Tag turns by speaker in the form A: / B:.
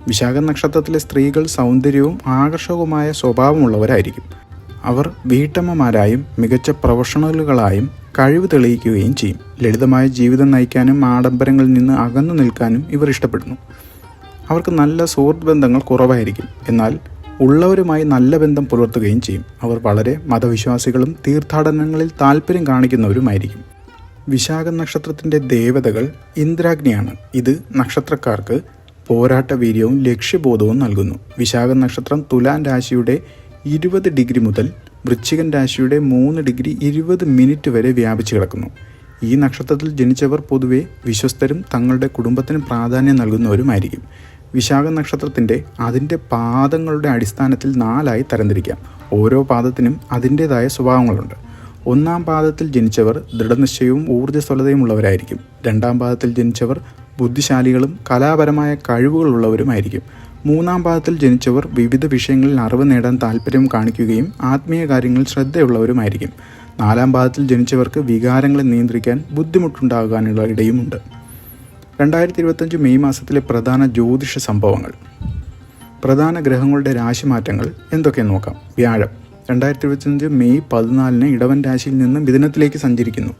A: വിശാഖ നക്ഷത്രത്തിലെ സ്ത്രീകൾ സൗന്ദര്യവും ആകർഷകവുമായ സ്വഭാവമുള്ളവരായിരിക്കും. അവർ വീട്ടമ്മമാരായും മികച്ച പ്രൊഫഷണലുകളായും കഴിവ് തെളിയിക്കുകയും ചെയ്യും. ലളിതമായ ജീവിതം നയിക്കാനും ആഡംബരങ്ങളിൽ നിന്ന് അകന്നു നിൽക്കാനും ഇവർ ഇഷ്ടപ്പെടുന്നു. അവർക്ക് നല്ല സുഹൃത്ത് ബന്ധങ്ങൾ കുറവായിരിക്കും, എന്നാൽ ഉള്ളവരുമായി നല്ല ബന്ധം പുലർത്തുകയും ചെയ്യും. അവർ വളരെ മതവിശ്വാസികളും തീർത്ഥാടനങ്ങളിൽ താല്പര്യം കാണിക്കുന്നവരുമായിരിക്കും. വിശാഖ നക്ഷത്രത്തിൻ്റെ ദേവതകൾ ഇന്ദ്രാഗ്നിയാണ്. ഇത് നക്ഷത്രക്കാർക്ക് പോരാട്ട വീര്യവും ലക്ഷ്യബോധവും നൽകുന്നു. വിശാഖ നക്ഷത്രം തുലാൻ രാശിയുടെ 20 ഡിഗ്രി മുതൽ വൃശ്ചികൻ രാശിയുടെ 3 ഡിഗ്രി 20 മിനിറ്റ് വരെ വ്യാപിച്ചു കിടക്കുന്നു. ഈ നക്ഷത്രത്തിൽ ജനിച്ചവർ പൊതുവെ വിശ്വസ്തരും തങ്ങളുടെ കുടുംബത്തിന് പ്രാധാന്യം നൽകുന്നവരുമായിരിക്കും. വിശാഖ നക്ഷത്രത്തിൻ്റെ അതിൻ്റെ പാദങ്ങളുടെ അടിസ്ഥാനത്തിൽ 4 തരംതിരിക്കാം. ഓരോ പാദത്തിനും അതിൻ്റേതായ സ്വഭാവങ്ങളുണ്ട്. 1-ാം പാദത്തിൽ ജനിച്ചവർ ദൃഢനിശ്ചയവും ഊർജ്ജസ്വലതയും ഉള്ളവരായിരിക്കും. 2-ാം പാദത്തിൽ ജനിച്ചവർ ബുദ്ധിശാലികളും കലാപരമായ കഴിവുകളുള്ളവരുമായിരിക്കും. 3-ാം പാദത്തിൽ ജനിച്ചവർ വിവിധ വിഷയങ്ങളിൽ അറിവ് നേടാൻ താല്പര്യം കാണിക്കുകയും ആത്മീയ കാര്യങ്ങളിൽ ശ്രദ്ധയുള്ളവരുമായിരിക്കും. 4-ാം പാദത്തിൽ ജനിച്ചവർക്ക് വികാരങ്ങളെ നിയന്ത്രിക്കാൻ ബുദ്ധിമുട്ടുണ്ടാകാനുള്ള ഇടയുമുണ്ട്. 2025 മെയ് മാസത്തിലെ പ്രധാന ജ്യോതിഷ സംഭവങ്ങൾ. പ്രധാന ഗ്രഹങ്ങളുടെ രാശിമാറ്റങ്ങൾ എന്തൊക്കെയെന്ന് നോക്കാം. വ്യാഴം 2025 മെയ് 14 ഇടവൻ രാശിയിൽ നിന്ന് മിഥുനത്തിലേക്ക് സഞ്ചരിക്കുന്നു.